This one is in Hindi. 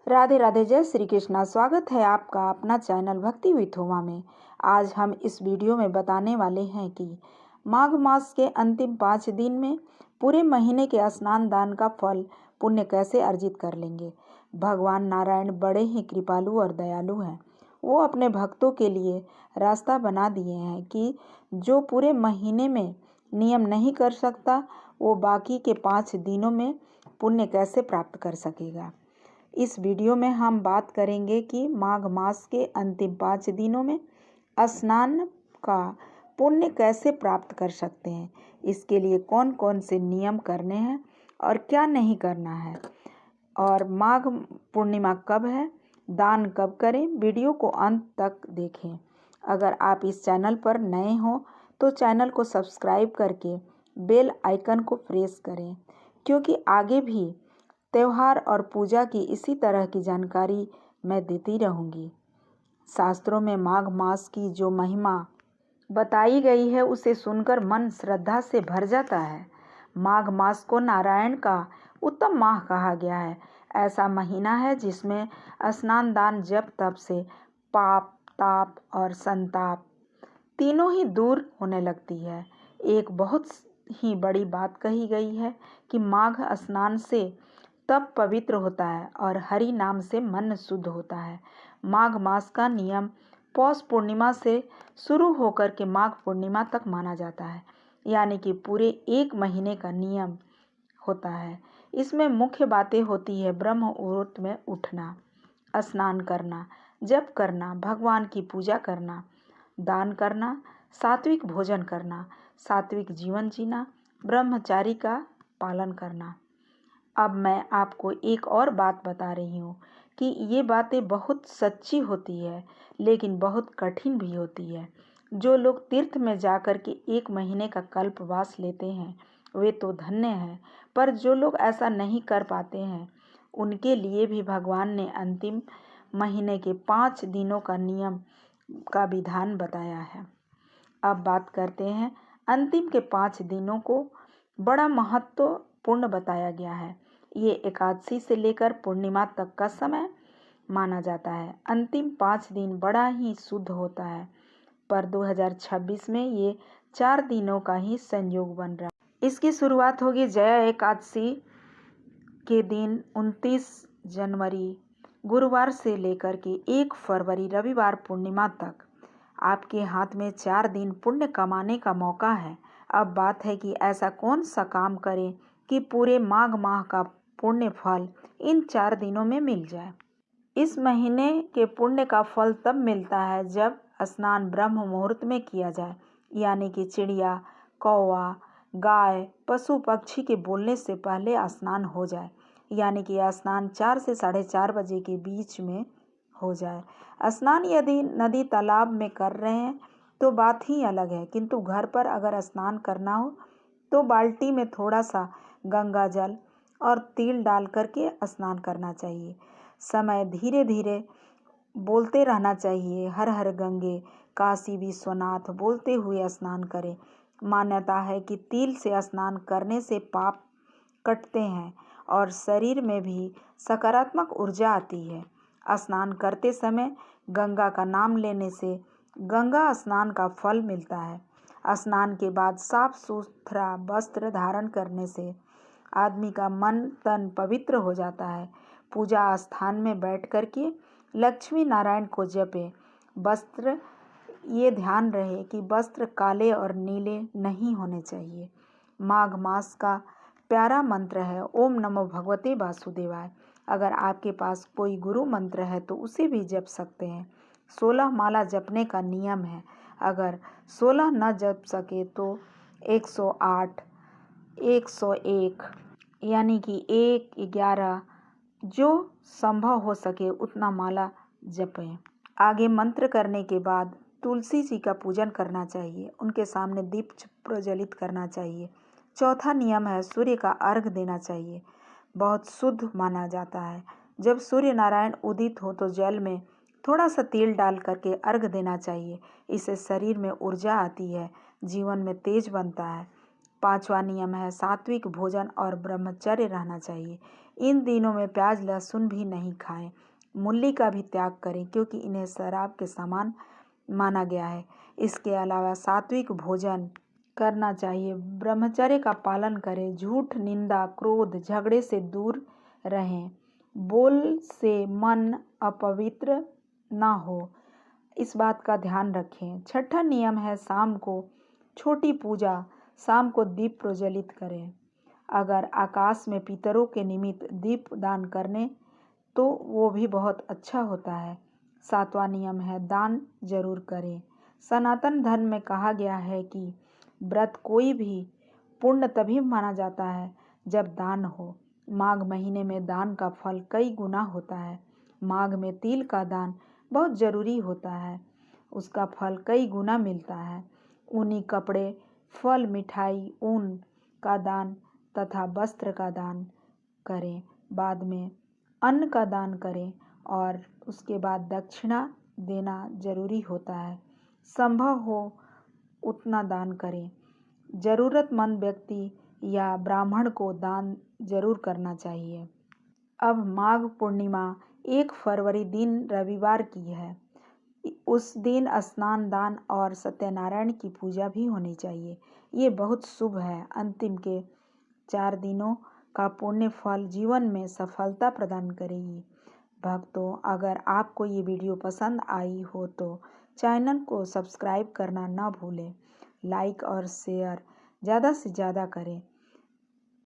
राधे राधे, जय श्री कृष्णा। स्वागत है आपका अपना चैनल भक्ति विथ उमा में। आज हम इस वीडियो में बताने वाले हैं कि माघ मास के अंतिम 5 दिन में पूरे महीने के स्नान दान का फल पुण्य कैसे अर्जित कर लेंगे। भगवान नारायण बड़े ही कृपालु और दयालु हैं। वो अपने भक्तों के लिए रास्ता बना दिए हैं कि जो पूरे महीने में नियम नहीं कर सकता, वो बाकी के 5 दिनों में पुण्य कैसे प्राप्त कर सकेगा। इस वीडियो में हम बात करेंगे कि माघ मास के अंतिम 5 दिनों में स्नान का पुण्य कैसे प्राप्त कर सकते हैं, इसके लिए कौन कौन से नियम करने हैं और क्या नहीं करना है, और माघ पूर्णिमा कब है, दान कब करें। वीडियो को अंत तक देखें। अगर आप इस चैनल पर नए हो तो चैनल को सब्सक्राइब करके बेल आइकन को प्रेस करें, क्योंकि आगे भी त्योहार और पूजा की इसी तरह की जानकारी मैं देती रहूँगी। शास्त्रों में माघ मास की जो महिमा बताई गई है उसे सुनकर मन श्रद्धा से भर जाता है। माघ मास को नारायण का उत्तम माह कहा गया है। ऐसा महीना है जिसमें स्नान दान जप तप से पाप ताप और संताप तीनों ही दूर होने लगती है। एक बहुत ही बड़ी बात कही गई है कि माघ स्नान से तब पवित्र होता है और हरि नाम से मन शुद्ध होता है। माघ मास का नियम पौष पूर्णिमा से शुरू होकर के माघ पूर्णिमा तक माना जाता है, यानी कि पूरे 1 महीने का नियम होता है। इसमें मुख्य बातें होती है ब्रह्म मुहूर्त में उठना, स्नान करना, जप करना, भगवान की पूजा करना, दान करना, सात्विक भोजन करना, सात्विक जीवन जीना, ब्रह्मचारी का पालन करना। अब मैं आपको एक और बात बता रही हूँ कि ये बातें बहुत सच्ची होती है, लेकिन बहुत कठिन भी होती है। जो लोग तीर्थ में जाकर के 1 महीने का कल्पवास लेते हैं वे तो धन्य हैं, पर जो लोग ऐसा नहीं कर पाते हैं उनके लिए भी भगवान ने अंतिम महीने के 5 दिनों का नियम का विधान बताया है। अब बात करते हैं अंतिम के 5 दिनों को बड़ा महत्वपूर्ण बताया गया है। ये एकादशी से लेकर पूर्णिमा तक का समय माना जाता है। अंतिम 5 दिन बड़ा ही शुद्ध होता है, पर 2026 में ये 4 दिनों का ही संयोग बन रहा है। इसकी शुरुआत होगी जया एकादशी के दिन 29 जनवरी गुरुवार से लेकर के 1 फरवरी रविवार पूर्णिमा तक। आपके हाथ में 4 दिन पुण्य कमाने का मौका है। अब बात है कि ऐसा कौन सा काम करें कि पूरे माघ माह का पुण्य फल इन 4 दिनों में मिल जाए। इस महीने के पुण्य का फल तब मिलता है जब स्नान ब्रह्म मुहूर्त में किया जाए, यानी कि चिड़िया, कौवा, गाय, पशु पक्षी के बोलने से पहले स्नान हो जाए, यानी कि स्नान 4 से 4:30 बजे के बीच में हो जाए। स्नान यदि नदी तालाब में कर रहे हैं तो बात ही अलग है, किंतु घर पर अगर स्नान करना हो तो बाल्टी में थोड़ा सा गंगा जल और तिल डाल करके स्नान करना चाहिए। समय धीरे धीरे बोलते रहना चाहिए, हर हर गंगे, काशी विश्वनाथ बोलते हुए स्नान करें। मान्यता है कि तिल से स्नान करने से पाप कटते हैं और शरीर में भी सकारात्मक ऊर्जा आती है। स्नान करते समय गंगा का नाम लेने से गंगा स्नान का फल मिलता है। स्नान के बाद साफ सुथरा वस्त्र धारण करने से आदमी का मन तन पवित्र हो जाता है। पूजा स्थान में बैठ कर के लक्ष्मी नारायण को जपें। वस्त्र, ये ध्यान रहे कि वस्त्र काले और नीले नहीं होने चाहिए। माघ मास का प्यारा मंत्र है ओम नमो भगवते वासुदेवाय। अगर आपके पास कोई गुरु मंत्र है तो उसे भी जप सकते हैं। 16 माला जपने का नियम है। अगर 16 न जप सके तो 108, 101, यानी कि 111, जो संभव हो सके उतना माला जपें। आगे मंत्र करने के बाद तुलसी जी का पूजन करना चाहिए, उनके सामने दीप प्रज्वलित करना चाहिए। चौथा नियम है सूर्य का अर्घ देना चाहिए। बहुत शुद्ध माना जाता है। जब सूर्य नारायण उदित हो तो जल में थोड़ा सा तेल डाल करके अर्घ देना चाहिए। इससे शरीर में ऊर्जा आती है, जीवन में तेज बनता है। 5वां नियम है सात्विक भोजन और ब्रह्मचर्य रहना चाहिए। इन दिनों में प्याज लहसुन भी नहीं खाएं। मूली का भी त्याग करें क्योंकि इन्हें शराब के समान माना गया है। इसके अलावा सात्विक भोजन करना चाहिए। ब्रह्मचर्य का पालन करें। झूठ, निंदा, क्रोध, झगड़े से दूर रहें। बोल से मन अपवित्र ना हो, इस बात का ध्यान रखें। छठा नियम है शाम को छोटी पूजा, शाम को दीप प्रज्वलित करें। अगर आकाश में पितरों के निमित्त दीप दान करने तो वो भी बहुत अच्छा होता है। सातवां नियम है दान जरूर करें। सनातन धर्म में कहा गया है कि व्रत कोई भी पुण्य तभी माना जाता है जब दान हो। माघ महीने में दान का फल कई गुना होता है। माघ में तिल का दान बहुत जरूरी होता है, उसका फल कई गुना मिलता है। ऊनी कपड़े, फल, मिठाई, ऊन का दान तथा वस्त्र का दान करें। बाद में अन्न का दान करें और उसके बाद दक्षिणा देना जरूरी होता है। संभव हो उतना दान करें। जरूरतमंद व्यक्ति या ब्राह्मण को दान जरूर करना चाहिए। अब माघ पूर्णिमा 1 फरवरी दिन रविवार की है। उस दिन स्नान, दान और सत्यनारायण की पूजा भी होनी चाहिए। ये बहुत शुभ है। अंतिम के 4 दिनों का पुण्य फल जीवन में सफलता प्रदान करेगी। भक्तों, अगर आपको ये वीडियो पसंद आई हो तो चैनल को सब्सक्राइब करना ना भूलें। लाइक और शेयर ज़्यादा से ज़्यादा करें